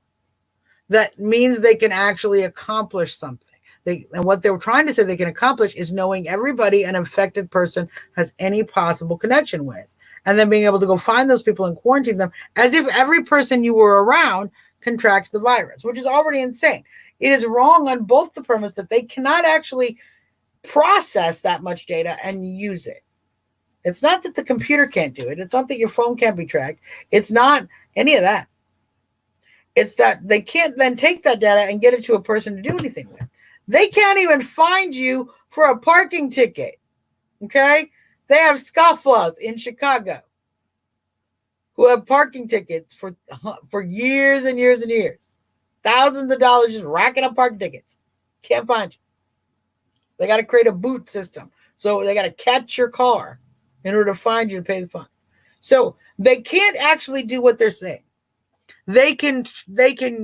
That means they can actually accomplish something. And what they were trying to say they can accomplish is knowing everybody an infected person has any possible connection with. And then being able to go find those people and quarantine them as if every person you were around contracts the virus, which is already insane. It is wrong on both the premise that they cannot actually process that much data and use it. It's not that the computer can't do it. It's not that your phone can't be tracked. It's not any of that. It's that they can't then take that data and get it to a person to do anything with. They can't even find you for a parking ticket. Okay? They have scofflaws in Chicago who have parking tickets for years and years and years. Thousands of dollars just racking up parking tickets. Can't find you. They got to create a boot system. So they got to catch your car in order to find you to pay the fine. So they can't actually do what they're saying. They can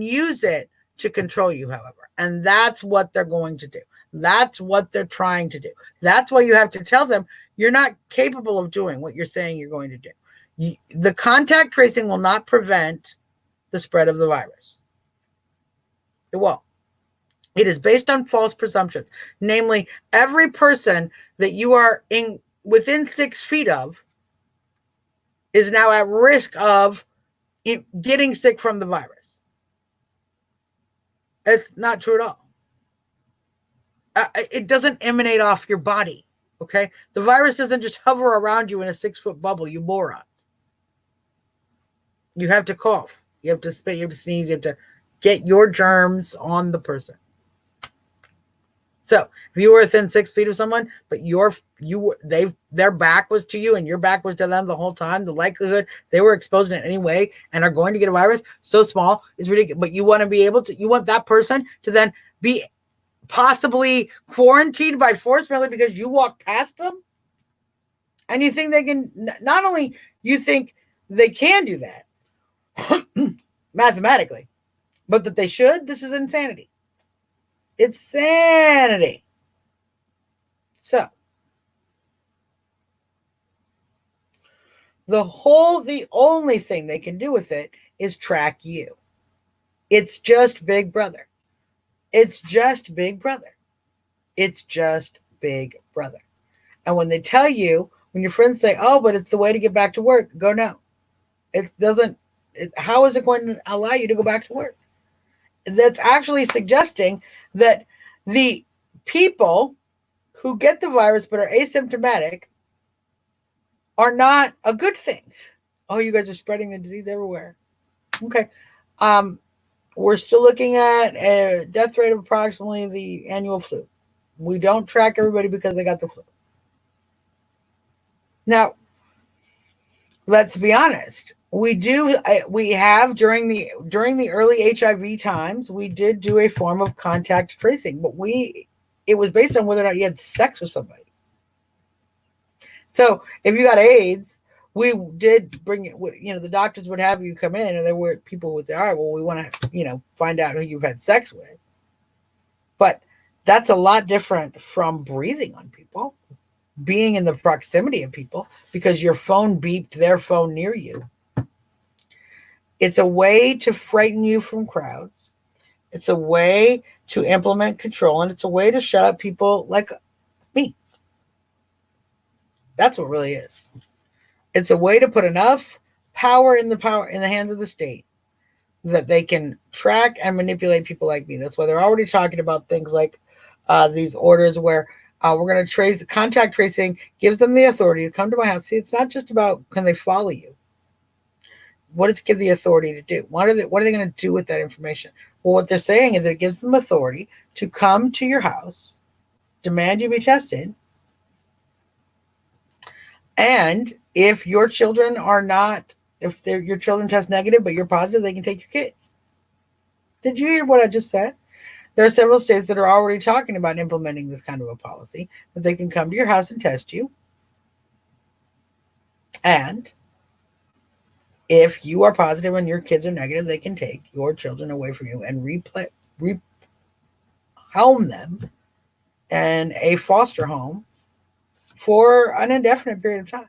use it to control you, however. And that's what they're going to do. That's what they're trying to do. That's why you have to tell them you're not capable of doing what you're saying you're going to do. The contact tracing will not prevent the spread of the virus. It won't. It is based on false presumptions. Namely, every person that you are within 6 feet of is now at risk of getting sick from the virus. It's not true at all. It doesn't emanate off your body. Okay? The virus doesn't just hover around you in a 6-foot bubble, you morons. You have to cough. You have to spit. You have to sneeze. You have to get your germs on the person. So if you were within 6 feet of someone, but their back was to you and your back was to them the whole time, the likelihood they were exposed in any way and are going to get a virus so small is ridiculous. But you want to be able to, you want that person to then be possibly quarantined by force merely because you walk past them, and you think they can. Not only you think they can do that mathematically, but that they should. This is insanity. It's sanity. So, the only thing they can do with it is track you. It's just Big Brother. It's just Big Brother. It's just Big Brother. And when they tell you, when your friends say, oh, but it's the way to get back to work, go no. It doesn't. How is it going to allow you to go back to work? That's actually suggesting that the people who get the virus but are asymptomatic are not a good thing. Oh, you guys are spreading the disease everywhere. Okay. We're still looking at a death rate of approximately the annual flu. We don't track everybody because they got the flu. Now, let's be honest. We have during the early HIV times, we did do a form of contact tracing, but it was based on whether or not you had sex with somebody. So if you got AIDS, we did bring it, the doctors would have you come in, and there were people who would say, all right, well, we want to, find out who you've had sex with. But that's a lot different from breathing on people, being in the proximity of people, because your phone beeped their phone near you. It's a way to frighten you from crowds. It's a way to implement control, and it's a way to shut up people like me. That's what it really is. It's a way to put enough power in the hands of the state that they can track and manipulate people like me. That's why they're already talking about things like these orders where we're going to trace. Contact tracing gives them the authority to come to my house. See, it's not just about can they follow you. What does it give the authority to do? What are they going to do with that information? Well, what they're saying is that it gives them authority to come to your house, demand you be tested, and if your children are not, your children test negative but you're positive, they can take your kids. Did you hear what I just said? There are several states that are already talking about implementing this kind of a policy, that they can come to your house and test you, and if you are positive and your kids are negative, they can take your children away from you and home them in a foster home for an indefinite period of time.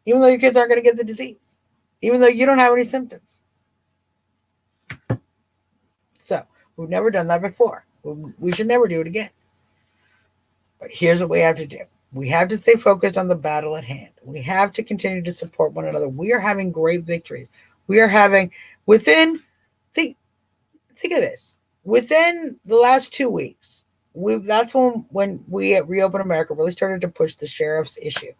Even though your kids aren't going to get the disease. Even though you don't have any symptoms. So, we've never done that before. We should never do it again. But here's what we have to do. We have to stay focused on the battle at hand. We have to continue to support one another. We are having great victories. We are having, think of this, within the last 2 weeks, that's when we at Reopen America really started to push the sheriff's issue.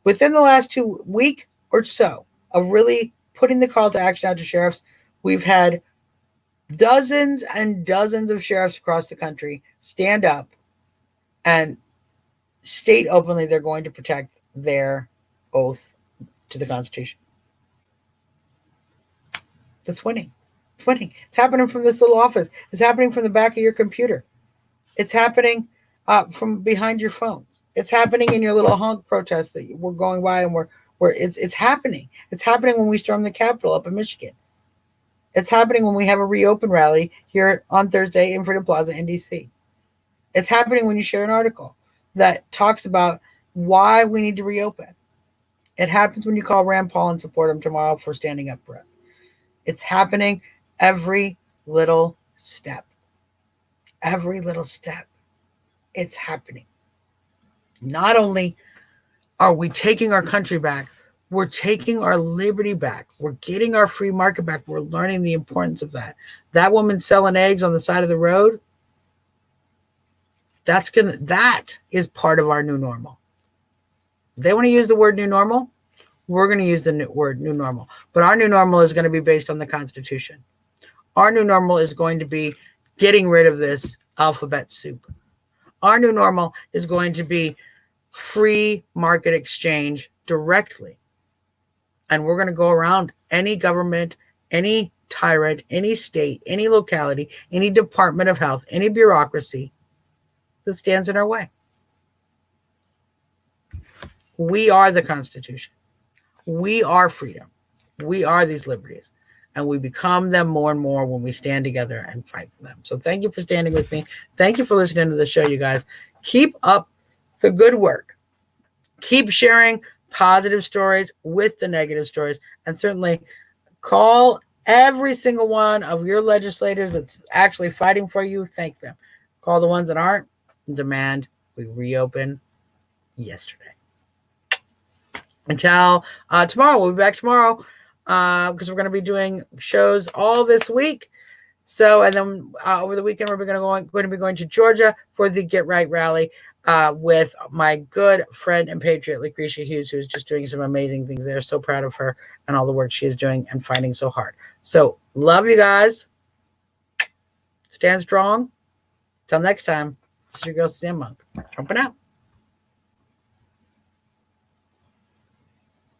Within the last 2 weeks or so of really putting the call to action out to sheriffs, we've had dozens and dozens of sheriffs across the country stand up and state openly they're going to protect their oath to the Constitution. That's winning. It's winning. It's happening from this little office. It's happening from the back of your computer. It's happening from behind your phones. It's happening in your little honk protests that we're going by, and it's happening. It's happening when we storm the Capitol up in Michigan. It's happening when we have a Reopen rally here on Thursday in Freedom Plaza in DC. It's happening when you share an article that talks about why we need to reopen. It happens when you call Rand Paul and support him tomorrow for standing up for us. It's happening every little step. Every little step. It's happening. Not only are we taking our country back, we're taking our liberty back. We're getting our free market back. We're learning the importance of that. That woman selling eggs on the side of the road, that is part of our new normal. They want to use the word new normal. We're going to use the word new normal. But our new normal is going to be based on the Constitution. Our new normal is going to be getting rid of this alphabet soup. Our new normal is going to be free market exchange directly. And we're going to go around any government, any tyrant, any state, any locality, any department of health, any bureaucracy that stands in our way. We are the Constitution. We are freedom. We are these liberties. And we become them more and more when we stand together and fight for them. So thank you for standing with me. Thank you for listening to the show, you guys. Keep up the good work. Keep sharing positive stories with the negative stories. And certainly call every single one of your legislators that's actually fighting for you. Thank them. Call the ones that aren't and demand we reopen yesterday. Until tomorrow. We'll be back tomorrow because we're going to be doing shows all this week. So, and then over the weekend, we're going to be going to Georgia for the Get Right rally with my good friend and patriot, Lucretia Hughes, who's just doing some amazing things there. So proud of her and all the work she is doing and fighting so hard. So, love you guys. Stand strong. Till next time, this is your girl, Suzzanne Monk. Jumping out.